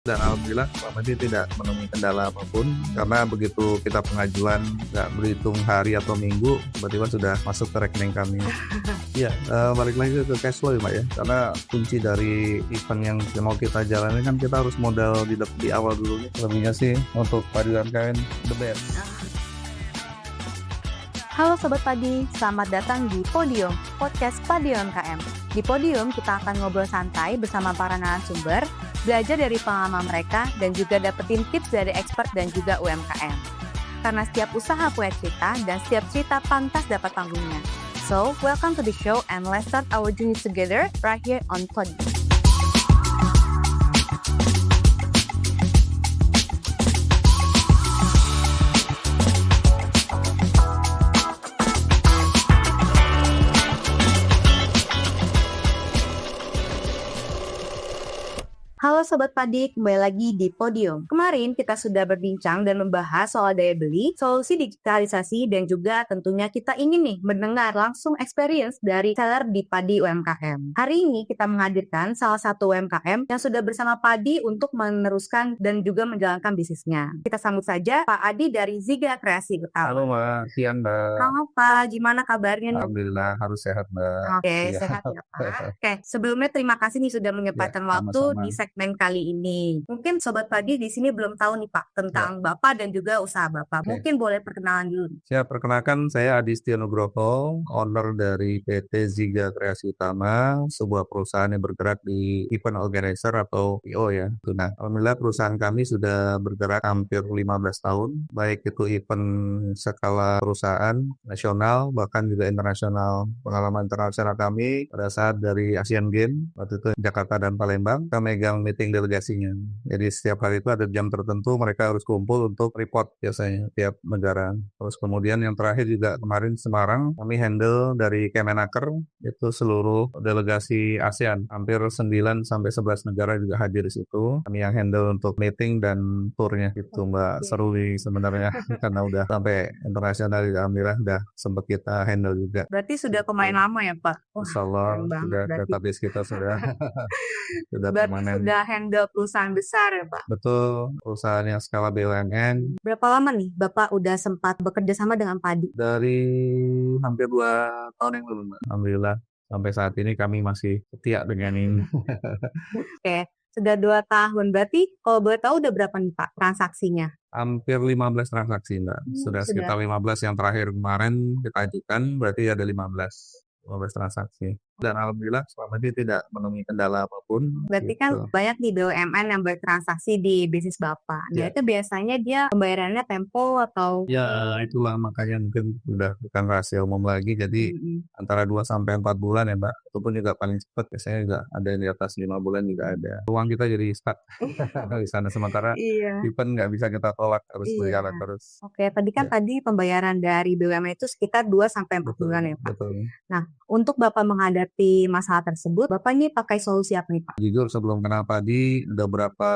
Dan alhamdulillah selama ini tidak menemui kendala apapun, karena begitu kita pengajuan nggak berhitung hari atau minggu, tiba-tiba sudah masuk ke rekening kami. Iya, balik lagi ke cash flow ya Mbak ya, karena kunci dari event yang mau kita jalani kan kita harus modal di awal dulu. Lebihnya sih untuk padi UMKM the best. Halo Sobat Padi, selamat datang di Podium, podcast Padi UMKM. Di Podium kita akan ngobrol santai bersama para narasumber, belajar dari pengalaman mereka, dan juga dapetin tips dari expert dan juga UMKM. Karena setiap usaha punya cerita, dan setiap cerita pantas dapat panggungnya. So, welcome to the show and let's start our journey together right here on Podium. Halo Sobat Padi, kembali lagi di Podium. Kemarin kita sudah berbincang dan membahas soal daya beli, solusi digitalisasi, dan juga tentunya kita ingin nih mendengar langsung experience dari seller di Padi UMKM. Hari ini kita menghadirkan salah satu UMKM yang sudah bersama Padi untuk meneruskan dan juga menjalankan bisnisnya. Kita sambut saja Pak Adi dari Ziga Kreasi Utama. Halo Mbak, siang Mbak. Halo Pak, gimana kabarnya nih? Alhamdulillah harus sehat Mbak. Oke, Iya. sehat ya Pak. Oke, sebelumnya terima kasih nih sudah menyempatkan waktu sama-sama. di segmen kali ini. Mungkin Sobat Padi di sini belum tahu nih Pak tentang Bapak dan juga usaha Bapak. Oke. Mungkin boleh perkenalan dulu. Saya perkenalkan, saya Adi Nugroho, owner dari PT Ziga Kreasi Utama, sebuah perusahaan yang bergerak di event organizer atau PO ya. Nah, alhamdulillah perusahaan kami sudah bergerak hampir 15 tahun, baik itu event skala perusahaan nasional, bahkan juga internasional. Pengalaman internasional kami pada saat dari Asian Games, waktu itu Jakarta dan Palembang, kita megang meeting delegasinya. Jadi setiap hari itu ada jam tertentu mereka harus kumpul untuk report biasanya tiap negara. Terus kemudian yang terakhir juga kemarin Semarang, kami handle dari Kemenaker itu seluruh delegasi ASEAN. Hampir 9 sampai 11 negara juga hadir di situ. Kami yang handle untuk meeting dan tournya gitu Mbak. Seru nih sebenarnya karena udah sampai internasional juga alhamdulillah udah sempat kita handle juga. Berarti sudah pemain lama ya Pak? Wah, Insya Allah keren banget sudah berarti. database kita sudah sudah Berarti permanen. sudah handle perusahaan besar ya Pak? Betul, perusahaan yang skala BUMN Berapa lama nih Bapak udah sempat bekerja sama dengan Padi? dari hampir 2 tahun yang lalu, Mbak. Alhamdulillah sampai saat ini kami masih setia dengan ini. Oke, sudah 2 tahun. Berarti kalau boleh tahu udah berapa nih Pak transaksinya? Hampir 15 transaksi, Mbak. Sudah sekitar 15 yang terakhir kemarin kita ajukan, berarti ada 15 transaksi. Dan alhamdulillah selama ini tidak menemui kendala apapun. Berarti kan Gitu. banyak nih BUMN yang bertransaksi di bisnis Bapak. Nah, itu biasanya dia pembayarannya tempo atau Ya, itulah makanya mungkin sudah bukan rahasia umum lagi. Jadi antara 2 sampai 4 bulan ya, Mbak. Itu pun juga paling cepat. Biasanya juga ada yang di atas 5 bulan juga ada. Uang kita jadi stuck di sana. Sementara Iya. event nggak bisa kita tolak, harus berjalan terus. Oke, tadi kan tadi pembayaran dari BUMN itu sekitar 2 sampai 4 bulan ya, Pak. Betul. Nah, untuk Bapak menghadapi masalah tersebut, Bapak ini pakai solusi apa nih, Pak? Jujur sebelum kenal Padi, ada beberapa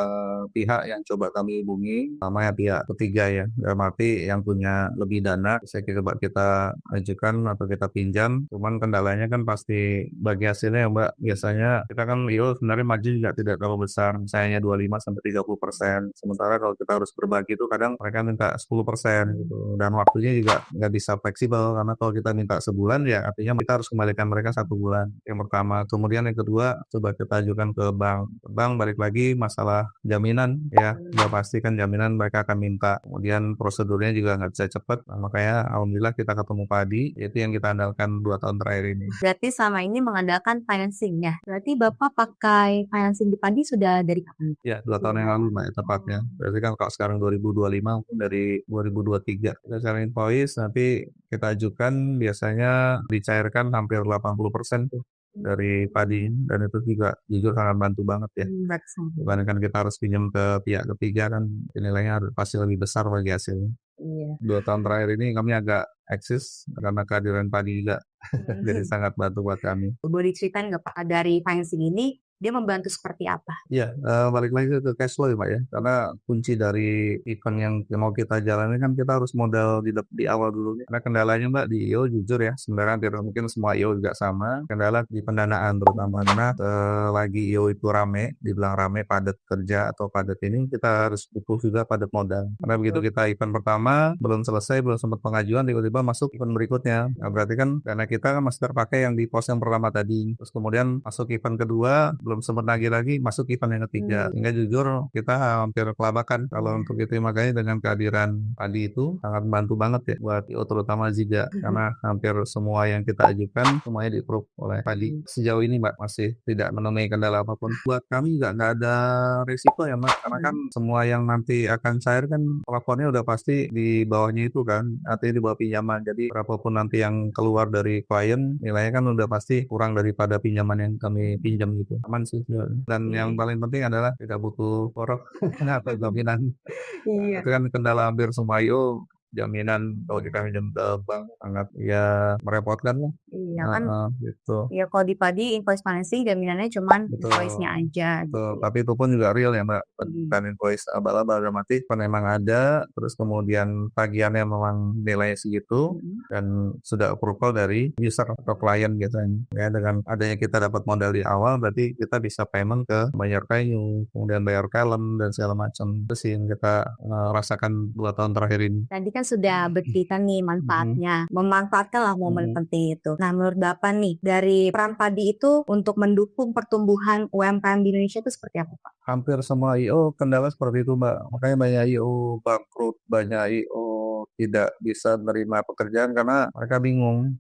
pihak yang coba kami hubungi. Pertama ya pihak ketiga ya, dalam arti yang punya lebih dana, bisa coba kita ajukan atau kita pinjam. Cuman kendalanya kan pasti bagi hasilnya ya Mbak, biasanya kita kan sebenarnya margin juga tidak terlalu besar, misalnya 25-30%. Sementara kalau kita harus berbagi itu kadang mereka minta 10% gitu. Dan waktunya juga nggak bisa fleksibel, karena kalau kita minta sebulan ya artinya kita harus kembalikan mereka 1 bulan. Yang pertama. Kemudian yang kedua, coba kita ajukan ke bank. Bank balik lagi masalah jaminan ya, udah pasti kan jaminan mereka akan minta. Kemudian prosedurnya juga nggak bisa cepat. Nah, makanya alhamdulillah kita ketemu Padi, itu yang kita andalkan 2 tahun terakhir ini. Berarti selama ini mengandalkan financing ya. Berarti Bapak pakai financing di Padi sudah dari kapan? Ya, 2 tahun yang lalu Mbak, tepatnya. Berarti kan kalau sekarang 2025, mungkin dari 2023. Kita cari invoice, nanti kita ajukan, biasanya dicairkan hampir 80% tuh dari Padi, dan itu juga jujur sangat bantu banget ya. Dibandingkan kita harus pinjam ke pihak ketiga kan nilainya pasti lebih besar bagi hasilnya. Iya. 2 tahun terakhir ini kami agak eksis karena kehadiran Padi juga. Jadi sangat bantu buat kami. Boleh diceritain nggak Pak, dari financing ini dia membantu seperti apa? Iya, balik lagi ke cash flow ya, Mbak, ya. Karena kunci dari event yang mau kita jalani kan kita harus modal di awal dulu nih. Karena kendalanya, Mbak, di IO jujur ya, sebenarnya hampir mungkin semua IO juga sama. Kendala di pendanaan terutama karena lagi IO itu rame, dibilang rame, padat kerja atau padat ini, kita harus butuh juga padat modal. Karena begitu kita event pertama belum selesai, belum sempat pengajuan, tiba-tiba masuk event berikutnya. Nah, berarti kan dana kita kan masih terpakai yang di pos yang pertama tadi. Terus kemudian masuk event kedua, belum sempat nagih lagi, masuk event yang ketiga. Sehingga jujur kita hampir kelabakan kalau untuk itu. Makanya dengan kehadiran Padi itu sangat membantu banget ya buat IO terutama Ziga. Karena hampir semua yang kita ajukan semuanya di-approve oleh Padi. Sejauh ini Mbak masih tidak menemui kendala apapun. Buat kami nggak ada risiko ya Mbak. Karena kan semua yang nanti akan cair kan plafonnya udah pasti di bawahnya itu kan. Artinya di bawah pinjaman. Jadi berapapun nanti yang keluar dari klien nilainya kan udah pasti kurang daripada pinjaman yang kami pinjam gitu. Aman sih. Dan yang paling penting adalah tidak butuh borok atau jaminan. Iya. Itu kan kendala hampir semua IO, jaminan kalau kita pinjam ke bank sangat ya merepotkan lah. Iya kan, Gitu. ya kalau di Padi invoice financing jaminannya cuman invoice-nya aja Betul. gitu. Tapi itu pun juga real ya Mbak. Bukan invoice abal-abal dramatis. Kan memang ada, terus kemudian tagihannya memang nilainya segitu dan sudah approval dari user atau klien gitu kan. Ya dengan adanya kita dapat modal di awal berarti kita bisa payment ke bayar kayu, kemudian bayar kalem dan segala macam. Itu sih yang kita rasakan 2 tahun terakhir ini. Tadi kan sudah bercerita nih manfaatnya, memanfaatkanlah momen penting itu. Nah, menurut Bapak nih, dari peran Padi itu untuk mendukung pertumbuhan UMKM di Indonesia itu seperti apa, Pak? Hampir semua IO kendala seperti itu Mbak. Makanya banyak IO bangkrut, banyak IO tidak bisa menerima pekerjaan karena mereka bingung.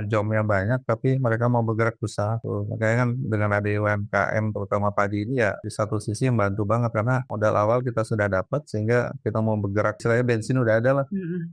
Jobnya banyak tapi mereka mau bergerak susah. Tuh. Makanya kan dengan ada UMKM terutama Padi ini ya di satu sisi membantu banget karena modal awal kita sudah dapat sehingga kita mau bergerak. Istilahnya bensin udah ada lah.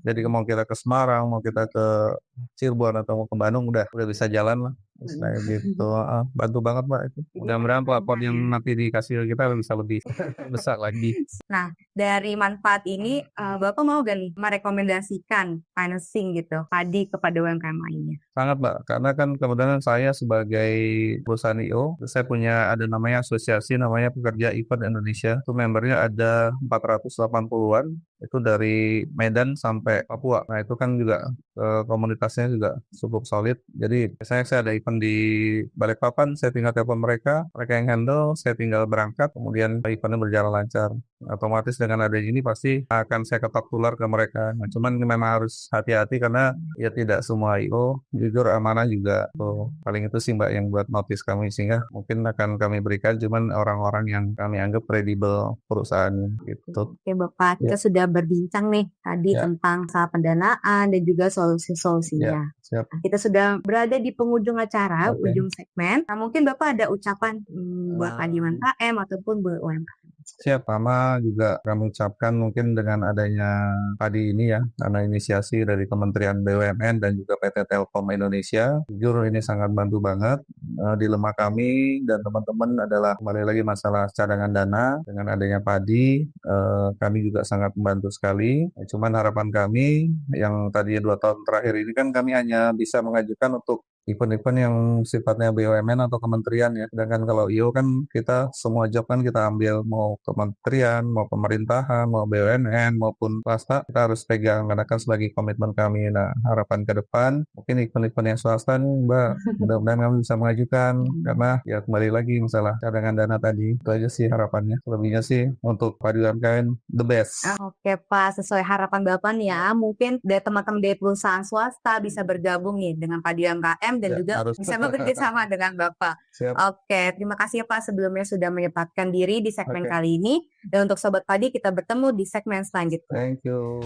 Jadi mau kita ke Semarang, mau kita ke Cirebon atau mau ke Bandung udah bisa jalan lah. Kayak gitu, bantu banget Mbak itu. Mudah-mudahan plafon yang nanti dikasih kita bisa lebih besar lagi. Nah, dari manfaat ini, Bapak mau gak nih merekomendasikan financing gitu, Padi kepada UMKM lainnya? Sangat Mbak, karena kan kebetulan saya sebagai perusahaan IO, saya punya ada namanya asosiasi namanya Pekerja Event Indonesia. Itu membernya ada 480-an, itu dari Medan sampai Papua. Nah itu kan juga komunitasnya juga cukup solid. Jadi biasanya saya ada event di Balikpapan, saya tinggal telepon mereka yang handle, saya tinggal berangkat, kemudian eventnya berjalan lancar. Otomatis dengan adanya ini pasti akan saya ketok tular ke mereka. Nah, cuman memang harus hati-hati karena ya tidak semua IO jujur amanah juga. So, paling itu sih Mbak yang buat notice kami sehingga mungkin akan kami berikan cuman orang-orang yang kami anggap kredibel perusahaan gitu. Oke Bapak, kita sudah berbincang nih tadi tentang masalah pendanaan dan juga solusi-solusinya. Nah, kita sudah berada di penghujung acara, ujung segmen. Nah mungkin Bapak ada ucapan buat Padi UMKM ataupun buat UMKM. Siap, Mama juga kami ucapkan mungkin dengan adanya Padi ini ya, karena inisiasi dari Kementerian BUMN dan juga PT Telkom Indonesia, jujur ini sangat bantu banget. Dilema kami dan teman-teman adalah kembali lagi masalah cadangan dana. Dengan adanya Padi, kami juga sangat membantu sekali. Cuman harapan kami yang tadi 2 tahun terakhir ini kan kami hanya bisa mengajukan untuk event-event yang sifatnya BUMN atau kementerian ya. Sedangkan kalau IO kan kita semua job kan kita ambil mau kementerian, mau pemerintahan, mau BUMN maupun swasta kita harus pegang karena kan sebagai komitmen kami. Nah harapan ke depan mungkin event-event yang swasta nih Mbak mudah-mudahan kami bisa mengajukan karena ya kembali lagi masalah cadangan dana tadi itu aja sih harapannya. Lebihnya sih untuk Padi UMKM the best. Oke Pak, sesuai harapan Bapak nih ya, mungkin dari teman-teman dari perusahaan swasta bisa bergabung nih dengan Padi UMKM dan juga bisa bekerja sama dengan Bapak. Siap. Oke, terima kasih ya Pak sebelumnya sudah menyempatkan diri di segmen kali ini. Dan untuk Sobat Padi kita bertemu di segmen selanjutnya. Thank you.